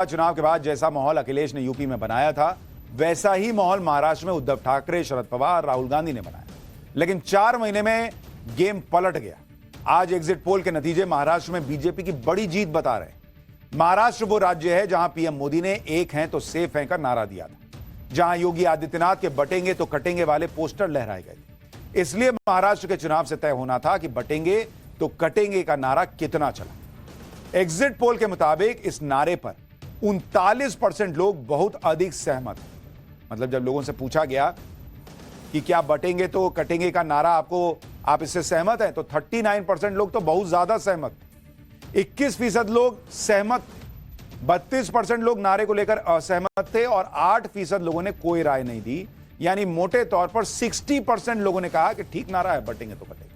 चुनाव के बाद जैसा माहौल अखिलेश ने यूपी में बनाया था, वैसा ही माहौल महाराष्ट्र में उद्धव ठाकरे, शरद पवार, राहुल गांधी ने बनाया। लेकिन 4 महीने में गेम पलट गया। आज एग्जिट पोल के नतीजे महाराष्ट्र में बीजेपी की बड़ी जीत बता रहे हैं। महाराष्ट्र वो राज्य है जहां पीएम मोदी ने एक हैं तो सेफ हैं का नारा दिया था, जहां योगी आदित्यनाथ के बटेंगे तो कटेंगे वाले पोस्टर लहराए गए थे। इसलिए महाराष्ट्र के चुनाव से तय होना था कि बटेंगे तो कटेंगे का नारा कितना चला। एग्जिट पोल के मुताबिक इस नारे पर 39% लोग बहुत अधिक सहमत हैं। मतलब जब लोगों से पूछा गया कि क्या बटेंगे तो कटेंगे का नारा आप इससे सहमत हैं, तो 39% लोग तो बहुत ज्यादा सहमत, 21% लोग सहमत, 32% लोग नारे को लेकर असहमत थे और 8% लोगों ने कोई राय नहीं दी। यानी मोटे तौर पर 60% लोगों ने कहा कि ठीक नारा है, बटेंगे तो कटेंगे।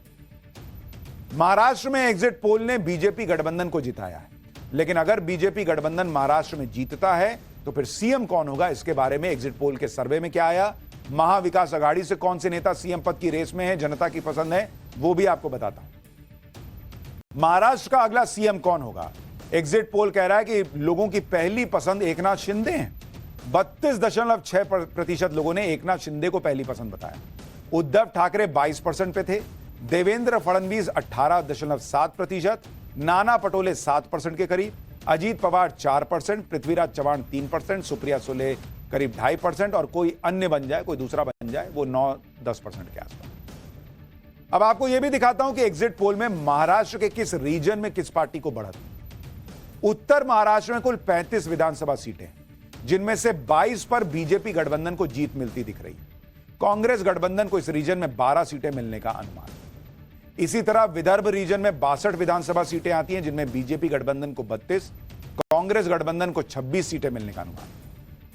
महाराष्ट्र में एग्जिट पोल ने बीजेपी गठबंधन को जिताया है, लेकिन अगर बीजेपी गठबंधन महाराष्ट्र में जीतता है तो फिर सीएम कौन होगा, इसके बारे में एग्जिट पोल के सर्वे में क्या आया, महाविकास अघाड़ी से कौन से नेता सीएम पद की रेस में है, जनता की पसंद है, वो भी आपको बताता हूं। महाराष्ट्र का अगला सीएम कौन होगा? एग्जिट पोल कह रहा है कि लोगों की पहली पसंद एकनाथ शिंदे हैं। 32.6% लोगों ने एकनाथ शिंदे को पहली पसंद बताया। उद्धव ठाकरे 22% पे थे, देवेंद्र फडणवीस 18.7%, नाना पटोले 7% के करीब, अजीत पवार 4%, पृथ्वीराज चव्हाण 3%, सुप्रिया सुले करीब 2.5% और कोई अन्य बन जाए, कोई दूसरा बन जाए, वो 9-10% के आसपास। अब आपको यह भी दिखाता हूं कि एग्जिट पोल में महाराष्ट्र के किस रीजन में किस पार्टी को बढ़त। उत्तर महाराष्ट्र में कुल 35 विधानसभा सीटें, जिनमें से 22 पर बीजेपी गठबंधन को जीत मिलती दिख रही है। कांग्रेस गठबंधन को इस रीजन में 12 सीटें मिलने का अनुमान है। इसी तरह विदर्भ रीजन में 62 विधानसभा सीटें आती हैं, जिनमें बीजेपी गठबंधन को 32, कांग्रेस गठबंधन को 26 सीटें मिलने का अनुमान है।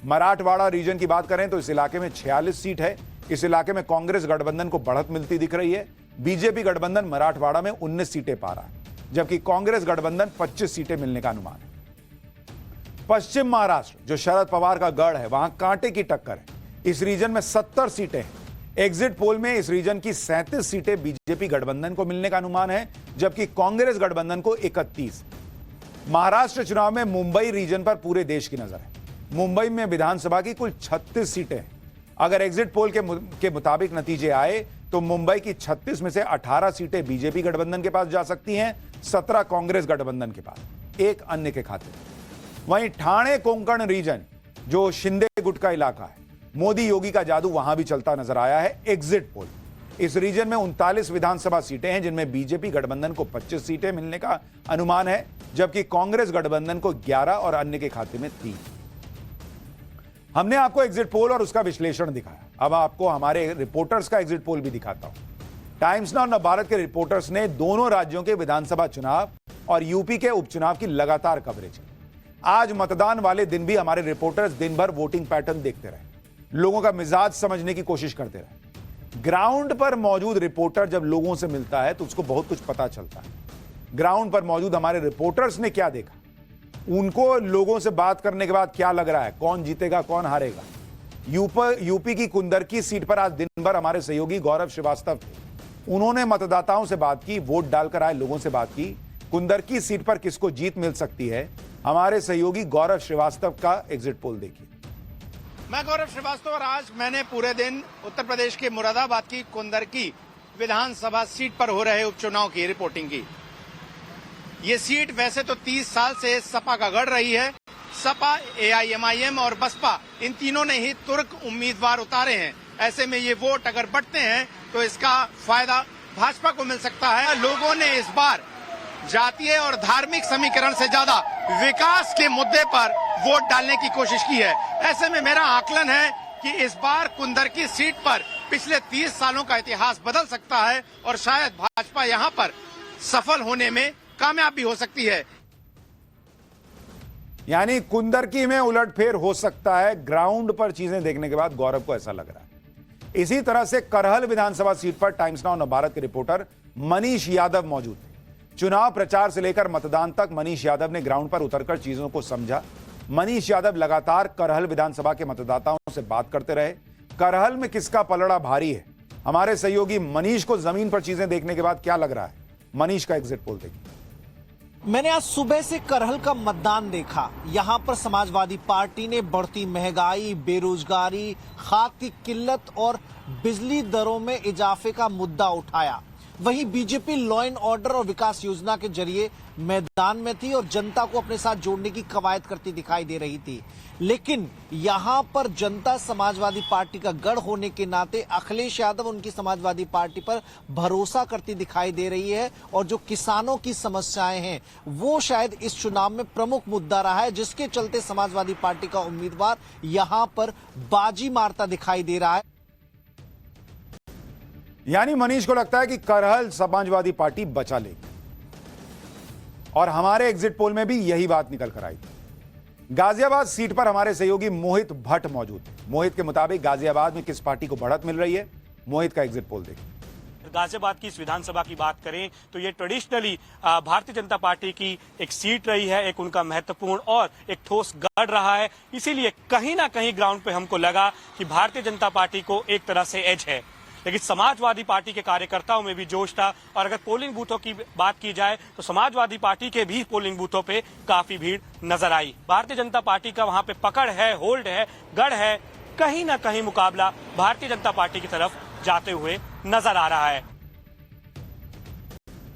मराठवाड़ा रीजन की बात करें तो इस इलाके में 46 सीट है। इस इलाके में कांग्रेस गठबंधन को बढ़त मिलती दिख रही है। बीजेपी गठबंधन मराठवाड़ा में 19 सीटें पा रहा है, जबकि कांग्रेस गठबंधन 25 सीटें मिलने का अनुमान है। पश्चिम महाराष्ट्र, जो शरद पवार का गढ़ है, वहां कांटे की टक्कर है। इस रीजन में 70 सीटें हैं। एग्जिट पोल में इस रीजन की 37 सीटें बीजेपी गठबंधन को मिलने का अनुमान है, जबकि कांग्रेस गठबंधन को 31। महाराष्ट्र चुनाव में मुंबई रीजन पर पूरे देश की नजर है। मुंबई में विधानसभा की कुल 36 सीटें हैं। अगर एग्जिट पोल के मुताबिक नतीजे आए तो मुंबई की 36 में से 18 सीटें बीजेपी गठबंधन के पास जा सकती हैं, 17 कांग्रेस गठबंधन के पास, एक अन्य के खाते। वहीं ठाणे कोंकण रीजन, जो शिंदे गुट का इलाका है, मोदी योगी का जादू वहां भी चलता नजर आया है। एग्जिट पोल इस रीजन में 39 विधानसभा सीटें हैं, जिनमें बीजेपी गठबंधन को 25 सीटें मिलने का अनुमान है, जबकि कांग्रेस गठबंधन को 11 और अन्य के खाते में 3। हमने आपको एग्जिट पोल और उसका विश्लेषण दिखाया। अब आपको हमारे रिपोर्टर्स का एग्जिट पोल भी दिखाता हूं। टाइम्स नाउ नवभारत के रिपोर्टर्स ने दोनों राज्यों के विधानसभा चुनाव और यूपी के उपचुनाव की लगातार कवरेज की। आज मतदान वाले दिन भी हमारे रिपोर्टर्स दिन भर वोटिंग पैटर्न देखते रहे, लोगों का मिजाज समझने की कोशिश करते रहे। ग्राउंड पर मौजूद रिपोर्टर जब लोगों से मिलता है तो उसको बहुत कुछ पता चलता है। ग्राउंड पर मौजूद हमारे रिपोर्टर्स ने क्या देखा, उनको लोगों से बात करने के बाद क्या लग रहा है, कौन जीतेगा कौन हारेगा। यूपी की कुंदरकी सीट पर आज दिन भर हमारे सहयोगी गौरव श्रीवास्तव थे। उन्होंने मतदाताओं से बात की, वोट डालकर आए लोगों से बात की। कुंदरकी सीट पर किसको जीत मिल सकती है, हमारे सहयोगी गौरव श्रीवास्तव का एग्जिट पोल देखिए। मैं गौरव श्रीवास्तव और आज मैंने पूरे दिन उत्तर प्रदेश के मुरादाबाद की कुंदरकी विधानसभा सीट पर हो रहे उपचुनाव की रिपोर्टिंग की। ये सीट वैसे तो 30 साल से सपा का गढ़ रही है। सपा, एआईएमआईएम और बसपा, इन तीनों ने ही तुर्क उम्मीदवार उतारे हैं। ऐसे में ये वोट अगर बढ़ते हैं तो इसका फायदा भाजपा को मिल सकता है। लोगों ने इस बार जातीय और धार्मिक समीकरण से ज्यादा विकास के मुद्दे पर वोट डालने की कोशिश की है। ऐसे में मेरा आकलन है कि इस बार कुंदरकी सीट पर पिछले 30 सालों का इतिहास बदल सकता है और शायद भाजपा यहां पर सफल होने में कामयाब भी हो सकती है। यानी कुंदरकी में उलटफेर हो सकता है। ग्राउंड पर चीजें देखने के बाद गौरव को ऐसा लग रहा है। इसी तरह से करहल विधानसभा सीट पर टाइम्स नाउ नवभारत के रिपोर्टर मनीष यादव मौजूद थे। चुनाव प्रचार से लेकर मतदान तक मनीष यादव ने ग्राउंड पर उतरकर चीजों को समझा। मनीष यादव लगातार करहल विधानसभा के मतदाताओं से बात करते रहे। करहल में किसका पलड़ा भारी है, हमारे सहयोगी मनीष को जमीन पर चीजें देखने के बाद क्या लग रहा है, मनीष का एग्जिट पोल देखिए। मैंने आज सुबह से करहल का मतदान देखा। यहाँ पर समाजवादी पार्टी ने बढ़ती महंगाई, बेरोजगारी, खाद की किल्लत और बिजली दरों में इजाफे का मुद्दा उठाया। वहीं बीजेपी लॉ एंड ऑर्डर और विकास योजना के जरिए मैदान में थी और जनता को अपने साथ जोड़ने की कवायद करती दिखाई दे रही थी। लेकिन यहाँ पर जनता समाजवादी पार्टी का गढ़ होने के नाते अखिलेश यादव उनकी समाजवादी पार्टी पर भरोसा करती दिखाई दे रही है और जो किसानों की समस्याएं हैं वो शायद इस चुनाव में प्रमुख मुद्दा रहा है, जिसके चलते समाजवादी पार्टी का उम्मीदवार यहाँ पर बाजी मारता दिखाई दे रहा है। यानी मनीष को लगता है कि करहल समाजवादी पार्टी बचा लेगी और हमारे एग्जिट पोल में भी यही बात निकल कर आई थी। गाजियाबाद सीट पर हमारे सहयोगी मोहित भट्ट मौजूद थे। मोहित के मुताबिक गाजियाबाद में किस पार्टी को बढ़त मिल रही है, मोहित का एग्जिट पोल देखिए। गाजियाबाद की इस विधानसभा की बात करें तो ये ट्रेडिशनली भारतीय जनता पार्टी की एक सीट रही है, एक उनका महत्वपूर्ण और एक ठोस गढ़ रहा है। इसीलिए कहीं ना कहीं ग्राउंड पे हमको लगा कि भारतीय जनता पार्टी को एक तरह से एज है, लेकिन समाजवादी पार्टी के कार्यकर्ताओं में भी जोश था। और अगर पोलिंग बूथों की बात की जाए तो समाजवादी पार्टी के भी पोलिंग बूथों पे काफी भीड़ नजर आई। भारतीय जनता पार्टी का वहां पे पकड़ है, होल्ड है, गढ़ है। कहीं ना कहीं मुकाबला भारतीय जनता पार्टी की तरफ जाते हुए नजर आ रहा है।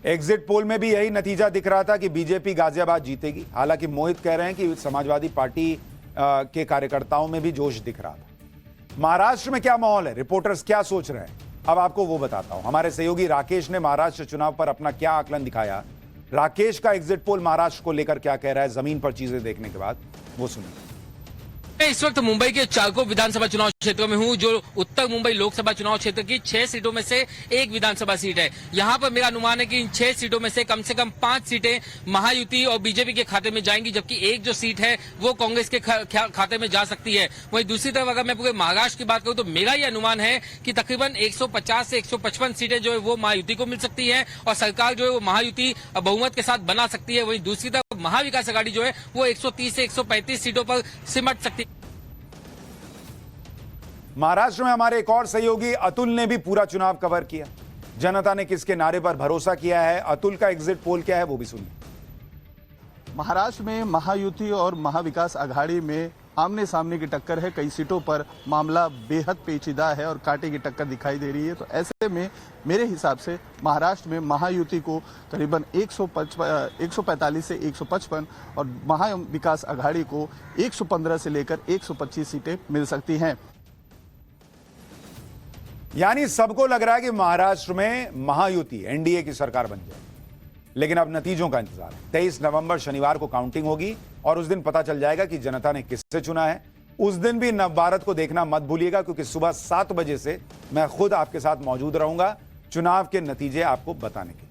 एग्जिट पोल में भी यही नतीजा दिख रहा था कि बीजेपी गाजियाबाद जीतेगी। हालांकि मोहित कह रहे हैं कि समाजवादी पार्टी के कार्यकर्ताओं में भी जोश दिख रहा था। महाराष्ट्र में क्या माहौल है, रिपोर्टर्स क्या सोच रहे हैं, अब आपको वो बताता हूं। हमारे सहयोगी राकेश ने महाराष्ट्र चुनाव पर अपना क्या आकलन दिखाया। राकेश का एग्जिट पोल महाराष्ट्र को लेकर क्या कह रहा है जमीन पर चीजें देखने के बाद, वो सुनिए। मैं इस वक्त मुंबई के चारकोप विधानसभा चुनाव क्षेत्र में हूं, जो उत्तर मुंबई लोकसभा चुनाव क्षेत्र की 6 सीटों में से एक विधानसभा सीट है। यहां पर मेरा अनुमान है कि इन 6 सीटों में से कम 5 सीटें महायुति और बीजेपी के खाते में जाएंगी, जबकि एक जो सीट है वो कांग्रेस के खाते में जा सकती है। वहीं दूसरी तरफ अगर मैं पूरे महाराष्ट्र की बात करूं तो मेरा ये अनुमान है कि तकरीबन 150 से 155 सीटें जो है वो महायुति को मिल सकती है और सरकार जो है वो महायुति बहुमत के साथ बना सकती है। वहीं दूसरी तरफ महाविकास आघाड़ी जो है वो 130 से 135 सीटों पर सिमट सकती है। महाराष्ट्र में हमारे एक और सहयोगी अतुल ने भी पूरा चुनाव कवर किया। जनता ने किसके नारे पर भरोसा किया है, अतुल का एग्जिट पोल क्या है, वो भी सुनिए। महाराष्ट्र में महायुति और महाविकास आघाड़ी में आमने सामने की टक्कर है। कई सीटों पर मामला बेहद पेचीदा है और कांटे की टक्कर दिखाई दे रही है। तो ऐसे में मेरे हिसाब से महाराष्ट्र में महायुति को करीबन 145 से 155 और महाविकास आघाड़ी को 115 से लेकर 125 सीटें मिल सकती हैं। यानी सबको लग रहा है कि महाराष्ट्र में महायुति एनडीए की सरकार बन जाए, लेकिन अब नतीजों का इंतजार है। 23 नवंबर शनिवार को काउंटिंग होगी और उस दिन पता चल जाएगा कि जनता ने किससे चुना है। उस दिन भी नवभारत को देखना मत भूलिएगा, क्योंकि सुबह 7 बजे से मैं खुद आपके साथ मौजूद रहूंगा चुनाव के नतीजे आपको बताने के लिए।